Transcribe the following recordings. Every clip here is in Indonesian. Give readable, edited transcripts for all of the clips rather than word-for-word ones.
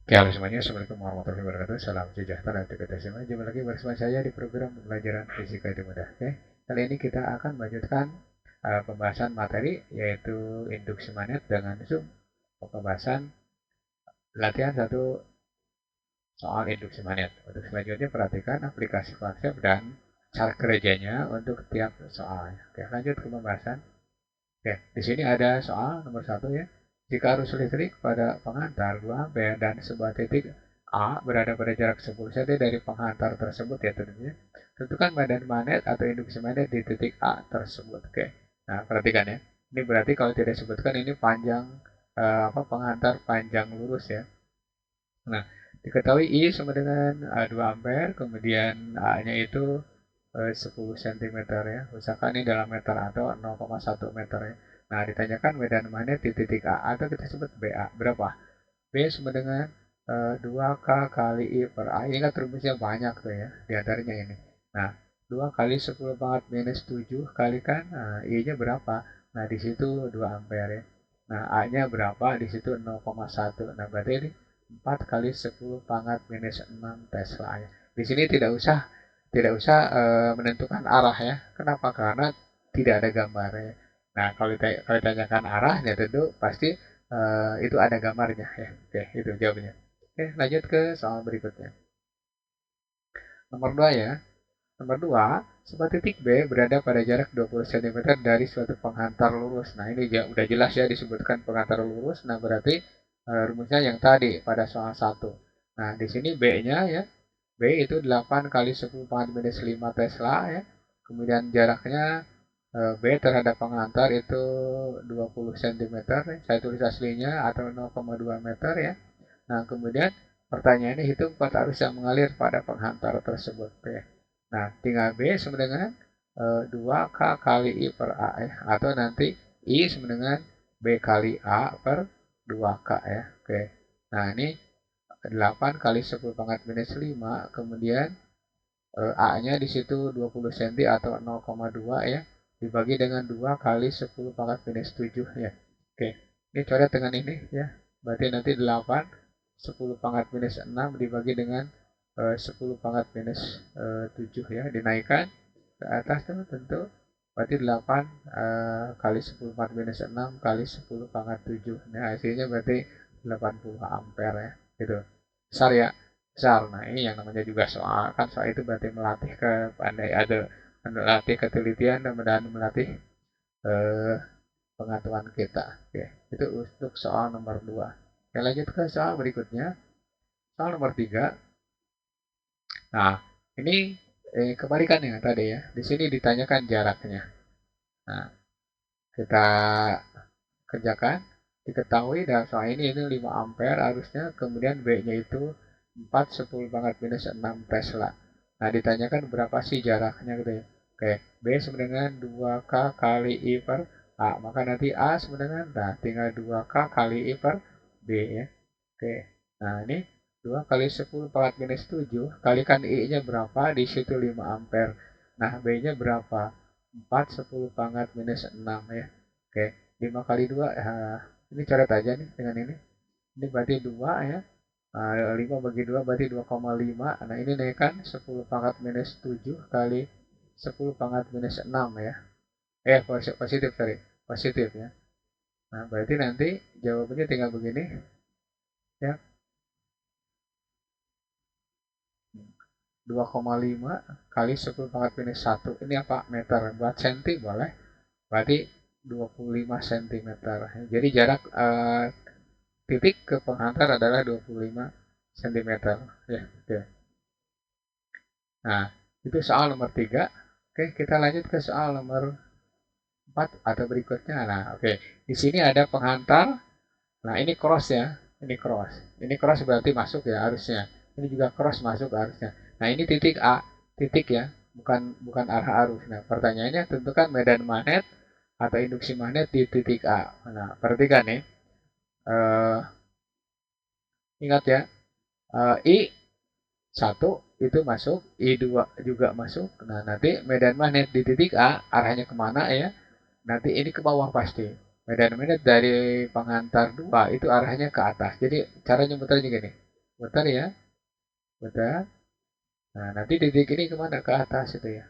Oke, halo semuanya. Assalamualaikum warahmatullahi wabarakatuh. Salam sejahtera untuk kita semua. Jumpa lagi bersama saya di program pembelajaran fisika itu mudah. Oke, kali ini kita akan melanjutkan pembahasan materi yaitu induksi magnet dengan Zoom. Pembahasan latihan satu soal induksi magnet. Untuk selanjutnya perhatikan aplikasi konsep dan cara kerjanya untuk tiap soal. Oke, lanjut ke pembahasan. Oke, di sini ada soal nomor satu ya. Jika arus listrik pada pengantar 2 ampere dan sebuah titik A berada pada jarak 10 cm dari pengantar tersebut ya tentunya. Tentukan medan magnet atau induksi magnet di titik A tersebut. Oke. Nah, perhatikan ya. Ini berarti kalau tidak disebutkan ini panjang pengantar panjang lurus ya. Nah, diketahui I sama dengan 2 ampere, kemudian A-nya itu 10 cm ya. Usahakan ini dalam meter atau 0,1 meter ya. Nah, ditanyakan medan magnet di titik A atau kita sebut BA. Berapa? B sama dengan 2K kali I per A. Ini kan rumusnya banyak tuh ya. Di antaranya ini. Nah, 2 kali 10 pangkat minus 7 kalikan I-nya berapa? Nah, di situ 2 ampere ya. Nah, A-nya berapa? Di situ 0,1. Nah, berarti ini 4 kali 10 pangkat minus 6 Tesla ya. Di sini tidak usah menentukan arah ya. Kenapa? Karena tidak ada gambarnya. Nah, kalau ditanyakan arah, ya tentu pasti itu ada gambarnya ya. Oke, itu jawabnya. Oke, lanjut ke soal berikutnya. Nomor 2 ya. Nomor 2, sebuah titik B berada pada jarak 20 cm dari suatu penghantar lurus. Nah, ini udah jelas ya disebutkan penghantar lurus. Nah, berarti rumusnya yang tadi pada soal satu. Nah, di sini B-nya ya. B itu 8 kali 10 pangkat minus 5 Tesla ya. Kemudian jaraknya B terhadap penghantar itu 20 cm. Saya tulis aslinya atau 0,2 meter ya. Nah, kemudian pertanyaannya hitung kuat arus yang mengalir pada penghantar tersebut. Ya. Nah, tinggal B sama dengan 2K kali I per A ya. Atau nanti I sama dengan B kali A per 2K ya. Oke. Nah, ini 8 kali 10 pangkat minus 5, kemudian A-nya di situ 20 cm atau 0,2 ya, dibagi dengan 2 kali 10 pangkat minus 7 ya. Oke, ini coret dengan ini ya. Berarti nanti 8, 10 pangkat minus 6 dibagi dengan 10 pangkat minus 7 ya, dinaikkan ke atas tuh tentu. Berarti 8 kali 10 pangkat minus 6 kali 10 pangkat 7. Nah, hasilnya berarti 80 ampere ya. Gitu. Besar ya. Besar. Nah, ini yang namanya juga soal. Kan soal itu berarti melatih ada melatih ketelitian dan melatih eh, pengetahuan kita. Oke, itu untuk soal nomor 2. Oke, lanjut ke soal berikutnya. Soal nomor 3. Nah, ini kebalikan ya tadi ya. Di sini ditanyakan jaraknya. Nah, kita kerjakan. Diketahui dalam soal ini 5 ampere arusnya, kemudian B-nya itu 4 10 pangkat minus 6 Tesla. Nah, ditanyakan berapa sih jaraknya gitu ya. Oke, B sama dengan 2K kali I per A. Maka nanti A sama dengan, nah tinggal 2K kali I per B ya. Oke, nah ini 2 kali 10 pangkat minus 7, kalikan I-nya berapa, di situ 5 ampere. Nah, B-nya berapa? 4 10 pangkat minus 6 ya. Oke, 5 kali 2, ini coret aja nih dengan ini. Ini berarti 2 ya. 5 bagi 2 berarti 2,5. Nah, ini naikkan 10 pangkat minus 7 kali 10 pangkat minus 6 ya. Positif, sorry. Positif ya. Nah, berarti nanti jawabannya tinggal begini. Ya, 2,5 kali 10 pangkat minus 1. Ini apa? Meter. Buat senti boleh. Berarti 25 cm. Jadi jarak titik ke penghantar adalah 25 cm. Ya, oke. Nah, itu soal nomor 3. Oke, kita lanjut ke soal nomor 4 atau berikutnya. Nah, oke. Di sini ada penghantar. Nah, ini cross ya. Ini cross. Ini cross berarti masuk ya harusnya. Ini juga cross masuk harusnya. Nah, ini titik A, titik ya, bukan arah arus. Nah, pertanyaannya tentukan medan magnet atau induksi magnet di titik A. Nah, perhatikan nih. Ingat ya, I 1 itu masuk, I2 juga masuk. Nah, nanti medan magnet di titik A arahnya kemana ya? Nanti ini ke bawah pasti. Medan magnet dari pengantar 2 itu arahnya ke atas. Jadi cara nyebutannya gini. Muter ya, muter. Nah, nanti titik ini kemana? Ke atas itu ya.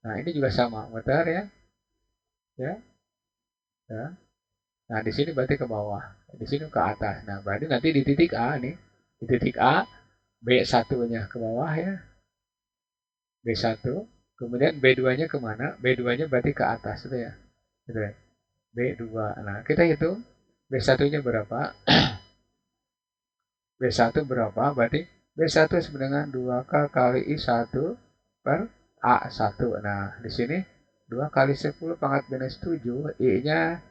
Nah, ini juga sama, muter ya, ya, ya. Nah, di sini berarti ke bawah. Di sini ke atas. Nah, berarti nanti di titik A nih. Di titik A, B1-nya ke bawah ya. B1. Kemudian B2-nya kemana? B2-nya berarti ke atas itu ya. Gitu ya. B2. Nah, kita hitung B1-nya berapa? B1 berapa? Berarti B1 sama dengan 2K kali I1 per A1. Nah, di sini 2 kali 10 pangkat minus 7, I-nya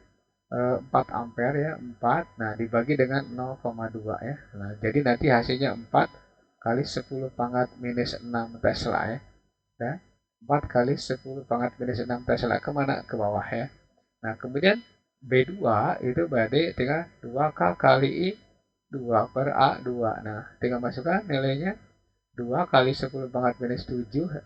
4 ampere ya, 4. Nah, dibagi dengan 0,2 ya. Nah, jadi nanti hasilnya 4 kali 10 pangkat minus 6 Tesla ya. Ya. 4 kali 10 pangkat minus 6 Tesla kemana? Ke bawah ya. Nah, kemudian B2 itu berarti tinggal 2K kali I 2 per A2. Nah, tinggal masukkan nilainya 2 kali 10 pangkat minus 7,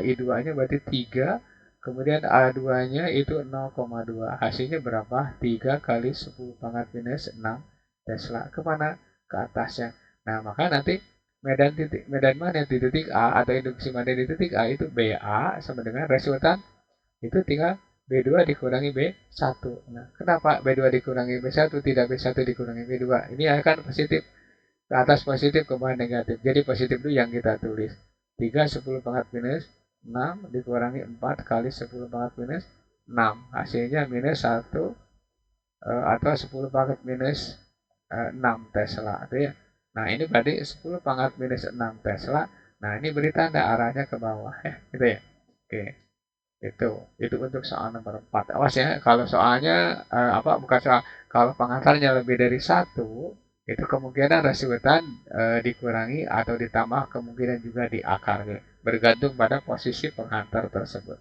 I2-nya berarti 3, kemudian A2-nya itu 0,2. Hasilnya berapa? 3 kali 10 pangkat minus 6 Tesla. Kemana? Ke atasnya. Nah, maka nanti medan mana di titik A atau induksi mana di titik A itu BA sama dengan resultan itu tinggal B2 dikurangi B1. Nah, kenapa B2 dikurangi B1 tidak B1 dikurangi B2? Ini akan positif. Ke atas positif ke bawah negatif. Jadi positif itu yang kita tulis. 3 10 pangkat minus 6 dikurangi 4 kali 10 pangkat minus 6. Hasilnya minus 1 atau 10 pangkat minus 6 Tesla. Itu ya. Nah, ini berarti 10 pangkat minus 6 Tesla. Nah, ini beri tanda arahnya ke bawah ya. Gitu ya. Oke. Itu untuk soal nomor 4. Awas ya, kalau soalnya bukan soal, kalau pengantarnya lebih dari satu, itu kemungkinan resultan dikurangi atau ditambah kemungkinan juga di akar, gitu. Bergantung pada posisi pengantar tersebut.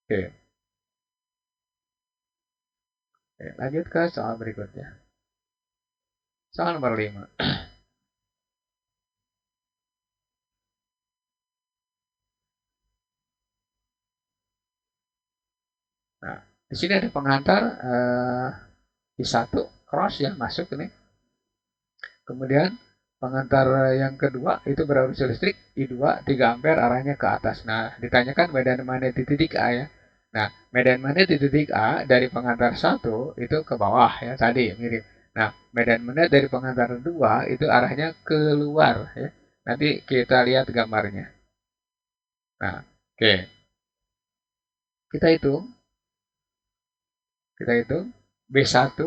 Oke, oke, lanjut ke soal berikutnya. Soal nomor 5. Nah, di sini ada pengantar di satu cross ya masuk ini. Kemudian pengantar yang kedua itu berarus listrik I2 3 ampere arahnya ke atas. Nah, ditanyakan medan magnet di titik A ya. Nah, medan magnet di titik A dari pengantar 1 itu ke bawah ya tadi mirip. Nah, medan magnet dari pengantar 2 itu arahnya keluar ya. Nanti kita lihat gambarnya. Nah, oke. Kita hitung, kita hitung B1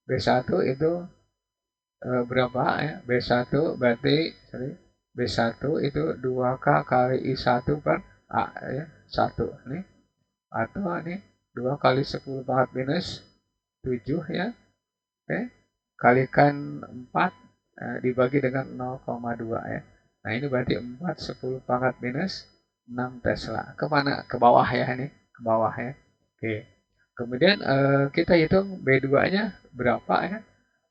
B1 itu berapa ya? B1 berarti sorry, B1 itu 2K kali I1 per A ya, 1 nih. Atau ini 2 kali 10 pangkat minus 7 ya. Oke. Kalikan 4 dibagi dengan 0,2 ya. Nah, ini berarti 4 10 pangkat minus 6 Tesla. Kemana? Ke bawah ya ini. Ke bawah ya. Oke. Kemudian kita hitung B2-nya berapa ya?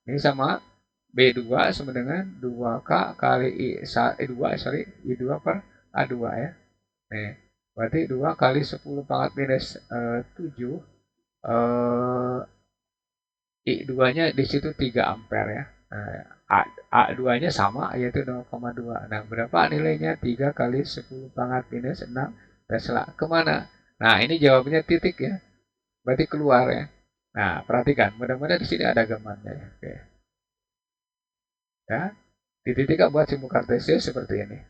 Ini sama B2 sama dengan 2K kali I2, sorry, I2 per A2 ya. Nih, berarti 2 kali 10 pangkat minus 7, I2-nya di situ 3 ampere ya. Nah, A2-nya sama yaitu 0,2. Nah, berapa nilainya? 3 kali 10 pangkat minus 6 Tesla. Kemana? Nah, ini jawabnya titik ya. Berarti keluar ya. Nah, perhatikan. Mudah-mudahan di sini ada gambarnya ya. Oke. Ya, di titik A buat simpul kartesius seperti ini.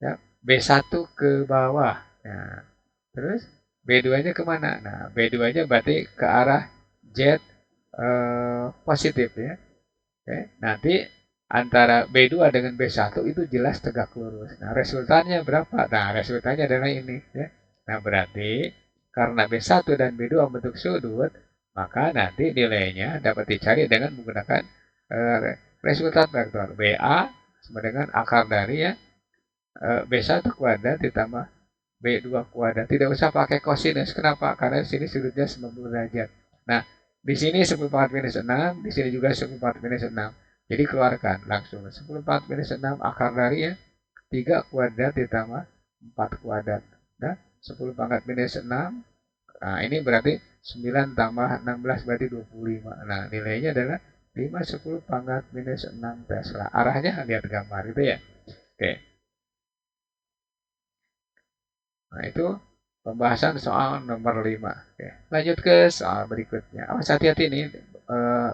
Ya, B1 ke bawah. Nah, terus B2-nya kemana? Nah, B2-nya berarti ke arah Z positif ya. Oke, nanti antara B2 dengan B1 itu jelas tegak lurus. Nah, resultannya berapa? Nah, resultannya adalah ini ya. Nah, berarti karena B1 dan B2 bentuk sudut, maka nanti nilainya dapat dicari dengan menggunakan resultan vektor BA sama dengan akar dari ya B1 kuadrat ditambah B2 kuadrat. Tidak usah pakai kosinus. Kenapa? Karena di sini sudutnya 90 derajat. Nah, di sini 10 pangkat minus 6, di sini juga 10 pangkat minus 6. Jadi keluarkan langsung 10 pangkat minus 6 akar dari ya 3 kuadrat ditambah 4 kuadrat. Nah, 10 pangkat minus 6. Nah, ini berarti 9 tambah 16 berarti 25. Nah, nilainya adalah 5, 10 pangkat minus 6 Tesla. Arahnya lihat gambar itu ya. Oke. Nah, itu pembahasan soal nomor 5. Oke. Lanjut ke soal berikutnya. Awas hati-hati nih,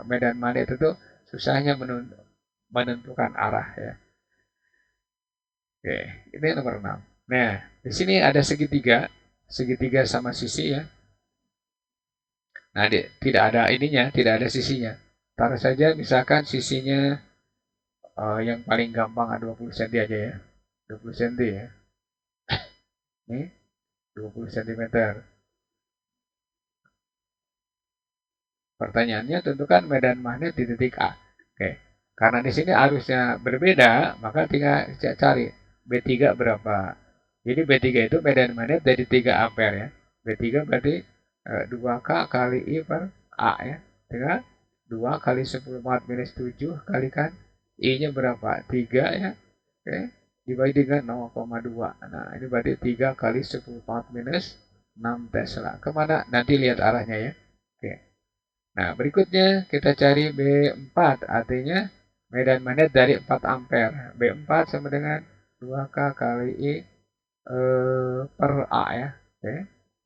medan magnet itu tuh susahnya menentukan arah ya. Oke, ini nomor 6. Nah, di sini ada segitiga, segitiga sama sisi ya. Nah, tidak ada ininya, tidak ada sisinya. Taruh saja misalkan sisinya yang paling gampang 20 cm aja ya. 20 cm ya. Ini 20 cm. Pertanyaannya tentukan medan magnet di titik A. Oke. Karena di sini arusnya berbeda, maka tinggal cari B3 berapa. Jadi B3 itu medan magnet dari 3 ampere ya. B3 berarti 2K kali I per A ya. Tinggal 2 kali 10 pangkat minus 7 kalikan I-nya berapa? 3 ya. Oke. Dibagi dengan 0,2. Nah, ini berarti 3 kali 10 pangkat minus 6 Tesla. Kemana? Nanti lihat arahnya ya. Oke. Nah, berikutnya kita cari B4, artinya medan magnet dari 4 ampere. B4 sama dengan 2K kali I per A ya. Oke.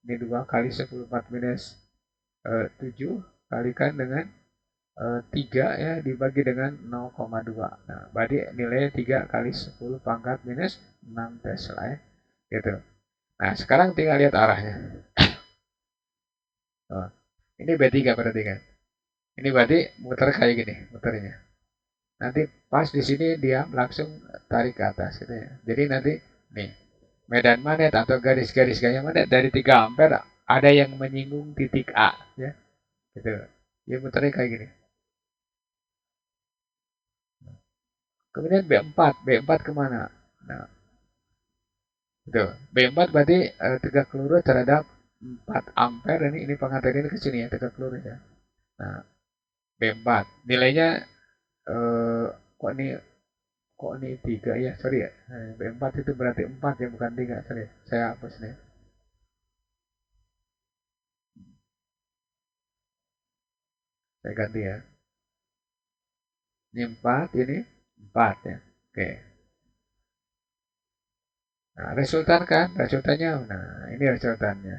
Ini 2 kali 10 4 minus 7 kalikan dengan 3 ya dibagi dengan 0,2. Nah, berarti nilainya 3 kali 10 pangkat minus 6 Tesla ya. Gitu. Nah, sekarang tinggal lihat arahnya. Oh, ini B3 berarti kan. Ini berarti muter kayak gini, muternya. Nanti pas di sini dia langsung tarik ke atas gitu ya. Jadi nanti nih, medan magnet atau garis-garis gaya magnet dari 3 ampere ada yang menyinggung titik A ya. Gitu. Dia muternya kayak gini. Kemudian B4, B4 kemana? Nah, itu. B4 berarti tegak lurus terhadap 4 ampere ini pengantar ini ke sini ya, tegak lurus ya. Nah, B4 nilainya eh, kok ini 3 ya, sorry ya. B4 itu berarti 4 ya, bukan 3, sorry. Saya hapus nih. Saya ganti ya. Ini 4, ini 4 ya. Oke. Nah, resultan kan? Resultannya, nah ini resultannya.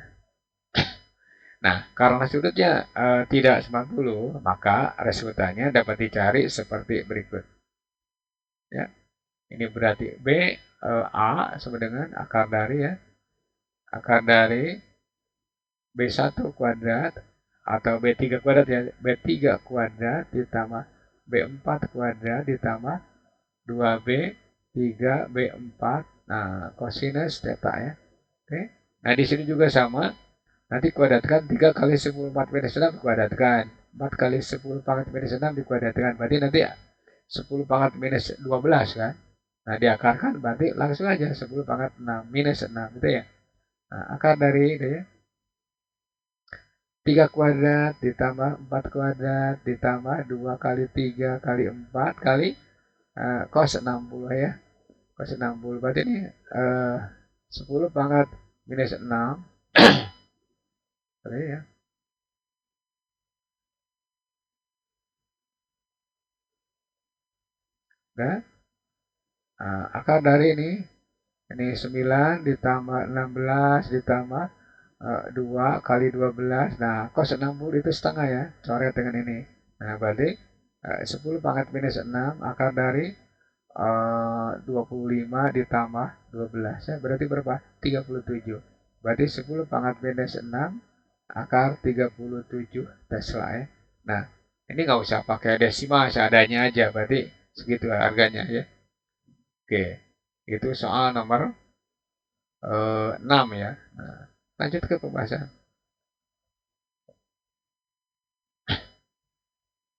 Nah, karena sudutnya tidak 90, maka resultannya dapat dicari seperti berikut. Ya, ini berarti A sama dengan akar dari ya, akar dari B1 kuadrat atau B3 kuadrat ya, B3 kuadrat ditambah B4 kuadrat ditambah 2B 3B4. Nah, kosinus theta ya. Oke. Nah, di sini juga sama. Nanti kuadratkan 3 kali 10 4 minus 6 dikuadratkan. 4 kali 10 pangkat minus 6 dikuadratkan. Berarti nanti 10 pangkat minus 12 kan. Nah, diakarkan berarti langsung aja 10 pangkat 6 minus 6 gitu ya. Nah, akar dari itu ya. 3 kuadrat ditambah 4 kuadrat ditambah 2 kali 3 kali 4 kali cos 60 ya. Cos 60 berarti ini 10 pangkat minus 6 ya. Dan akar dari ini 9 ditambah 16 ditambah 2 kali 12. Nah, cos 60 itu setengah ya, coret dengan ini. Nah, berarti 10 pangkat minus 6 akar dari 25 ditambah 12 ya, berarti berapa? 37. Berarti 10 pangkat minus 6 akar 37 Tesla ya. Nah, ini nggak usah pakai desimal, seadanya aja, berarti segitu harganya ya. Oke, itu soal nomor 6 ya. Nah, lanjut ke pembahasan.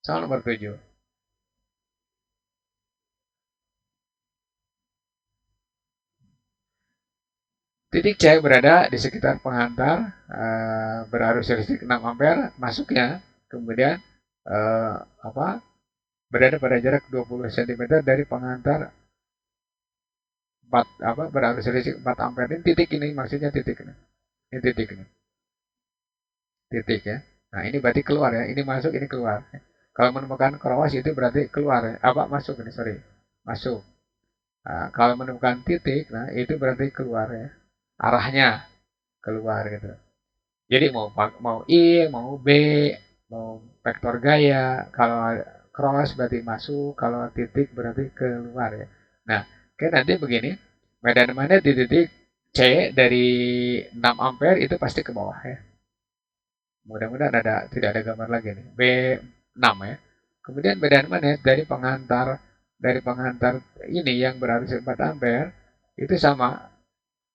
Soal nomor 7. Titik C berada di sekitar penghantar berarus listrik 6 ampere masuknya, kemudian eh, apa berada pada jarak 20 cm dari penghantar 4 berarus listrik 4 ampere. Ini titik ini maksudnya titik ini. Ini titik ini. Titik ya. Nah, ini berarti keluar ya. Ini masuk, ini keluar. Kalau menemukan cross itu berarti keluar ya. Apa masuk ini, sorry. Masuk. Nah, kalau menemukan titik, nah itu berarti keluar ya. Arahnya keluar gitu. Jadi mau I, mau B, mau vektor gaya, kalau cross berarti masuk, kalau titik berarti keluar ya. Nah, oke nanti begini, medan magnet di titik C dari 6 ampere itu pasti ke bawah ya. Mudah-mudahan tidak ada gambar lagi nih. B6 ya. Kemudian medan magnet dari pengantar ini yang berarus 4 ampere itu sama.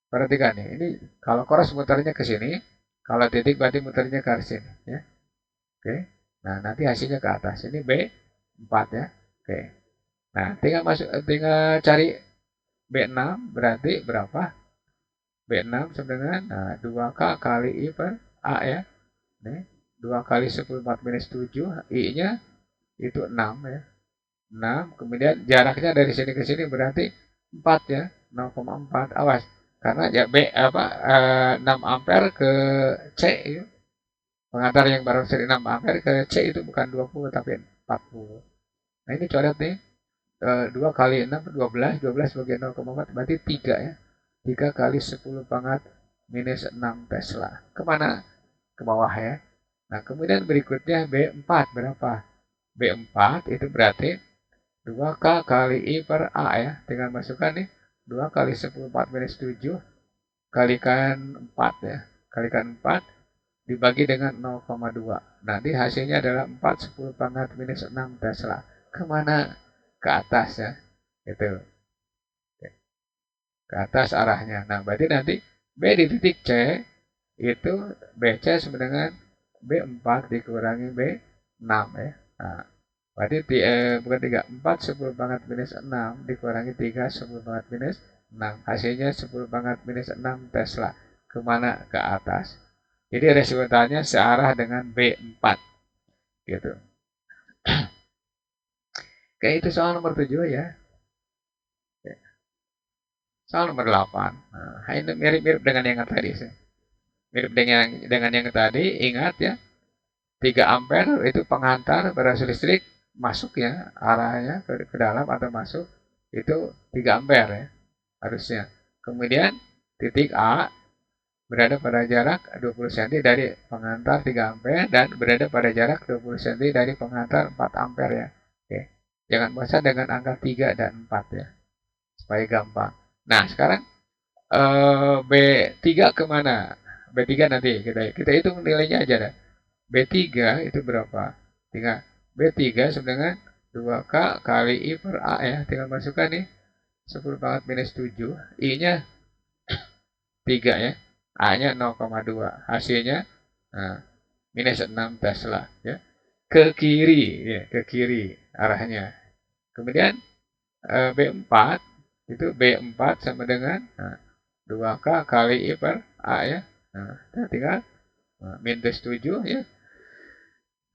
Perhatikan nih, ini kalau cross muternya ke sini, kalau titik berarti muternya ke sini ya. Oke. Nah, nanti hasilnya ke atas. Ini B4 ya. Oke. Nah, tinggal cari B6 berarti berapa? B6 sama dengan 2K kali I per A ya. Nih, 2 kali 10⁴ I-nya itu 6 ya. 6, kemudian jaraknya dari sini ke sini berarti 4 ya. 0,4. Awas. Karena ya 6 ampere ke C ya. Pengantar yang baru seri 6 ampere ke C itu bukan 20 tapi 40. Nah ini coret nih. 2 kali 6 12, 12 bagi 0,4 berarti 3 ya. 3 kali 10⁻⁻6 Tesla. Kemana? Ke bawah ya. Nah kemudian berikutnya B4 berapa? B4 itu berarti 2K kali I per A ya. Tinggal masukkan nih. 2 kali 10⁻⁷ kalikan 4 ya. Kalikan 4 dibagi dengan 0,2. Nanti hasilnya adalah 4 10⁻⁻6 Tesla. Kemana? Ke atas ya. Itu. Ke atas arahnya. Nah, berarti nanti B di titik C itu BC sama dengan B4 dikurangi B6 ya. Nah, berarti bukan 3, 4 10⁻⁻6 dikurangi 3 10⁻⁻6. Hasilnya 10⁻⁻6 Tesla. Kemana? Ke atas. Jadi resultannya searah dengan B4 gitu. Kayak itu soal nomor 7 ya. Soal nomor 8. Nah, ini mirip-mirip dengan yang tadi sih. Mirip dengan yang tadi, ingat ya. 3 ampere itu penghantar berarus listrik masuk ya, arahnya ke dalam atau masuk itu 3 ampere ya harusnya. Kemudian titik A berada pada jarak 20 cm dari pengantar 3 ampere dan berada pada jarak 20 cm dari pengantar 4 ampere ya. Oke. Jangan bosan dengan angka 3 dan 4 ya. Supaya gampang. Nah, sekarang B3 kemana? B3 nanti kita hitung nilainya aja dah. B3 itu berapa? Tinggal B3 sama dengan 2K kali I per A ya. Tinggal masukkan nih. 10⁻⁻7. I-nya 3 ya. A-nya 0,2. Hasilnya minus 6 Tesla ya. Ke kiri ya, ke kiri arahnya. Kemudian B4 itu B4 sama dengan 2K kali I per A ya. Nah, tinggal minus 7 ya.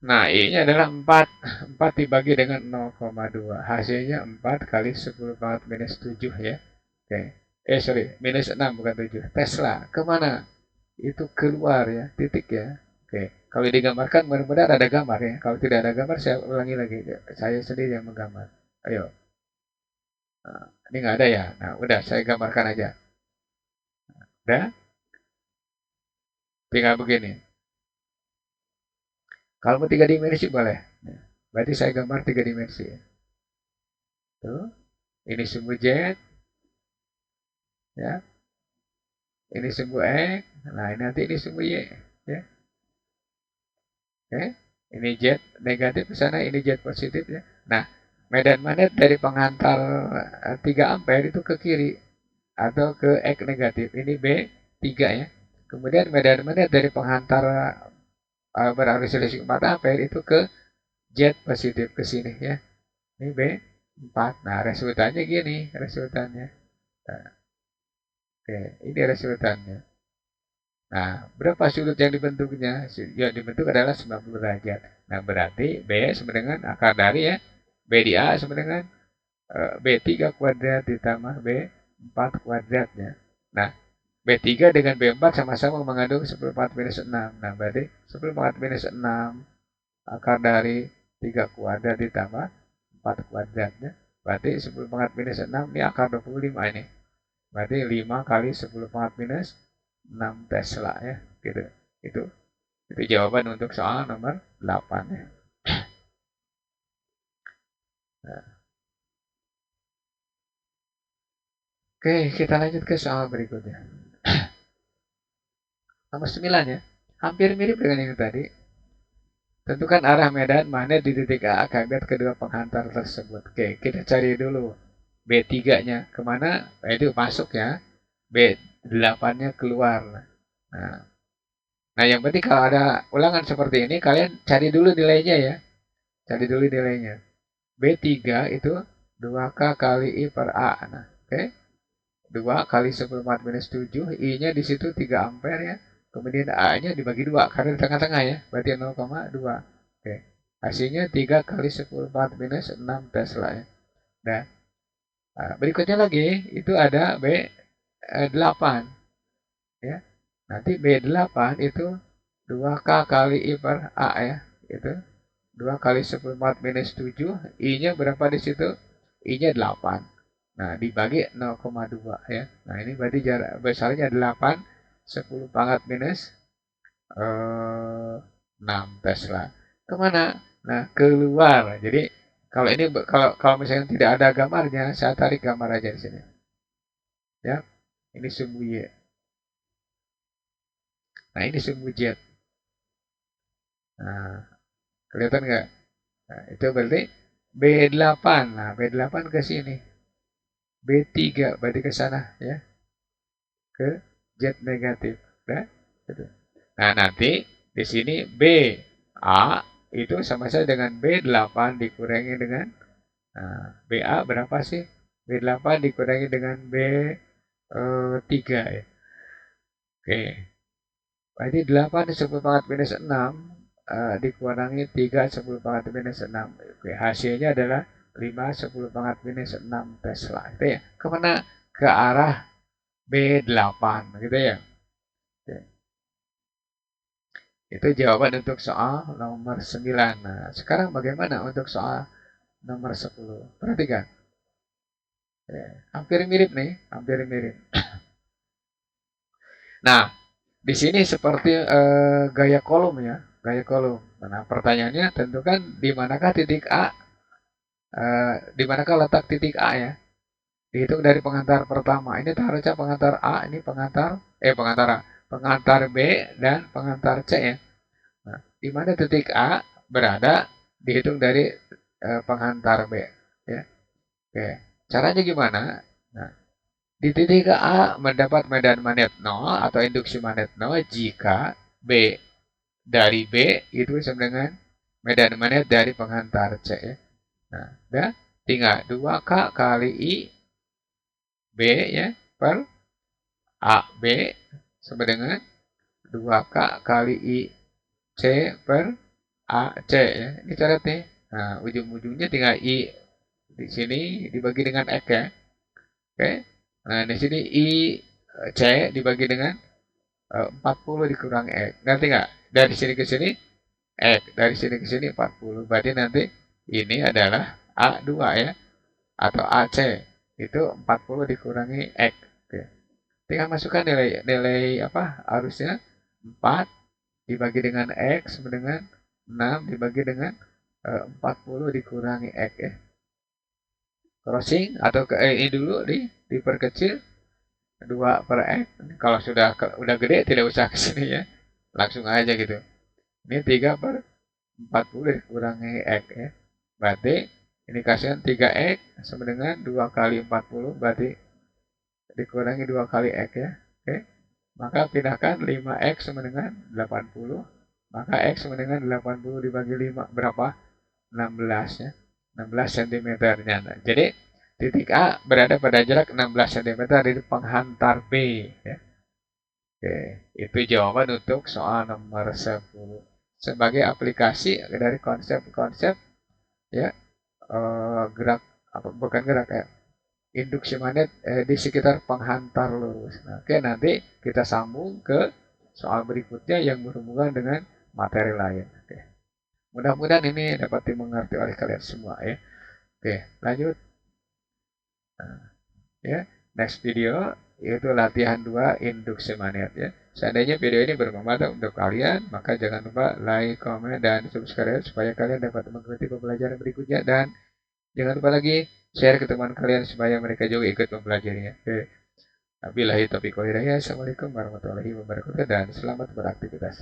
Nah, I-nya adalah 4. 4 dibagi dengan 0,2. Hasilnya 4 kali 10⁻⁻7 ya. Oke. Sorry, minus 6 bukan 7. Tesla, kemana? Itu keluar ya, titik ya. Oke. Kalau digambarkan, mudah-mudahan ada gambar ya. Kalau tidak ada gambar, saya ulangi lagi. Saya sendiri yang menggambar. Ayo. Nah, ini nggak ada ya. Nah, udah, saya gambarkan aja. Udah? Tinggal begini. Kalau mau 3 dimensi boleh. Berarti saya gambar 3 dimensi. Tuh. Ini sumbu Z. Ya. Ini sumbu X. Nah, ini nanti ini sumbu Y. Ya. Oke. Ini Z negatif ke sana, ini Z positif ya. Nah, medan magnet dari pengantar 3 ampere itu ke kiri atau ke X negatif. Ini B3 ya. Kemudian medan magnet dari pengantar berarus listrik 4 ampere itu ke Z positif ke sini ya. Ini B4. Nah, resultannya gini, resultannya. Nah, oke, ini resultannya. Nah, berapa sudut yang dibentuknya? Yang dibentuk adalah 90 derajat. Nah, berarti B sama dengan akar dari ya. B di A sama dengan B3 kuadrat ditambah B4 kuadratnya. Nah, B3 dengan B4 sama-sama mengandung 10⁻⁻6. Nah, berarti 10⁻⁻6 akar dari 3 kuadrat ditambah 4 kuadratnya. Berarti 10 pangkat minus 6 ini akar 25 ini. Berarti 5 kali 10 pangkat minus 6 Tesla ya. Gitu. Itu jawaban untuk soal nomor 8 ya. Nah. Oke, kita lanjut ke soal berikutnya. Nomor 9 ya. Hampir mirip dengan yang tadi. Tentukan arah medan magnet di titik A akibat kedua penghantar tersebut. Oke, kita cari dulu B3-nya kemana? Itu masuk ya. B8-nya keluar. Nah, yang penting kalau ada ulangan seperti ini, kalian cari dulu nilainya ya. Cari dulu nilainya. B3 itu 2K kali I per A. Nah, oke. 2 kali 14 minus 7, I-nya di situ 3 ampere ya. Kemudian A-nya dibagi 2 karena di tengah-tengah ya. Berarti 0,2. Oke. Hasilnya 3 kali 14 minus 6 Tesla ya. Nah, berikutnya lagi itu ada B8 ya. Nanti B8 itu 2K kali I per A ya. Itu 2 kali 14 minus 7, I-nya berapa di situ? I-nya 8. Nah, dibagi 0,2 ya. Nah, ini berarti jarak besarnya 8, 10 pangkat minus 6 Tesla. Kemana? Nah, keluar. Jadi, kalau misalnya tidak ada gambarnya, saya tarik gambar aja di sini. Ya, ini sumbu Y. Nah, ini sumbu Z. Nah, kelihatan nggak? Nah, itu berarti B8. Nah, B8 ke sini. B3 berarti ke sana ya. Ke Z negatif. Nah, gitu. Nah, nanti di sini B A itu sama saja dengan B8 dikurangi dengan BA berapa sih? B8 dikurangi dengan B3 ya. Oke. Berarti 8 10 pangkat minus 6 dikurangi 3 10 pangkat minus 6. Oke, hasilnya adalah 5 10 pangkat minus 6 Tesla. Itu ya. Kemana? Ke arah B8 gitu ya. Oke. Itu jawaban untuk soal nomor 9. Nah, sekarang bagaimana untuk soal nomor 10? Perhatikan. Oke, hampir mirip nih, hampir mirip. Nah, di sini seperti gaya kolom ya, gaya kolom. Nah, pertanyaannya tentukan di manakah titik A, di manakah letak titik A ya. Dihitung dari pengantar pertama. Ini harusnya pengantar A, ini pengantar A, pengantar B dan pengantar C ya. Nah, di mana titik A berada dihitung dari pengantar B ya. Oke, caranya gimana? Nah, di titik A mendapat medan magnet 0 atau induksi magnet 0 jika B dari B itu sama dengan medan magnet dari pengantar C ya. Nah, udah tinggal 2K kali I B ya per A B sama dengan 2K kali I C per A C ya. Ini coretnya. Nah, ujung-ujungnya tinggal I di sini dibagi dengan X ya. Oke. Nah, di sini I C dibagi dengan 40 dikurangi X. Ngerti nggak? Dari sini ke sini X. Dari sini ke sini 40. Berarti nanti ini adalah A2 ya. Atau AC. Itu 40 dikurangi X. Oke. Tinggal masukkan nilai apa? Harusnya 4 dibagi dengan X sama dengan 6 dibagi dengan 40 dikurangi X ya. Crossing atau ke ini dulu diperkecil 2 per X. Kalau udah gede tidak usah ke sini ya. Langsung aja gitu. Ini 3 per 40 dikurangi X ya. Berarti ini kasihan 3X sama dengan 2 kali 40 berarti dikurangi 2 kali X ya. Oke. Maka pindahkan 5X sama dengan 80. Maka X sama dengan 80 dibagi 5 berapa? 16 ya. 16 cm-nya. Nah, jadi titik A berada pada jarak 16 cm dari penghantar B ya. Oke, itu jawaban untuk soal nomor 10. Sebagai aplikasi dari konsep-konsep ya gerak apa bukan gerak ya induksi magnet di sekitar penghantar lurus. Nah, oke nanti kita sambung ke soal berikutnya yang berhubungan dengan materi lain. Oke. Mudah-mudahan ini dapat dimengerti oleh kalian semua ya. Oke, lanjut. Nah, ya, next video yaitu latihan 2 induksi magnet ya. Seandainya video ini bermanfaat untuk kalian, maka jangan lupa like, comment, dan subscribe supaya kalian dapat mengikuti pembelajaran berikutnya, dan jangan lupa lagi share ke teman kalian supaya mereka juga ikut mempelajarinya. Oke. Wabillahi taufiq wal hidayah. Assalamualaikum warahmatullahi wabarakatuh dan selamat beraktivitas.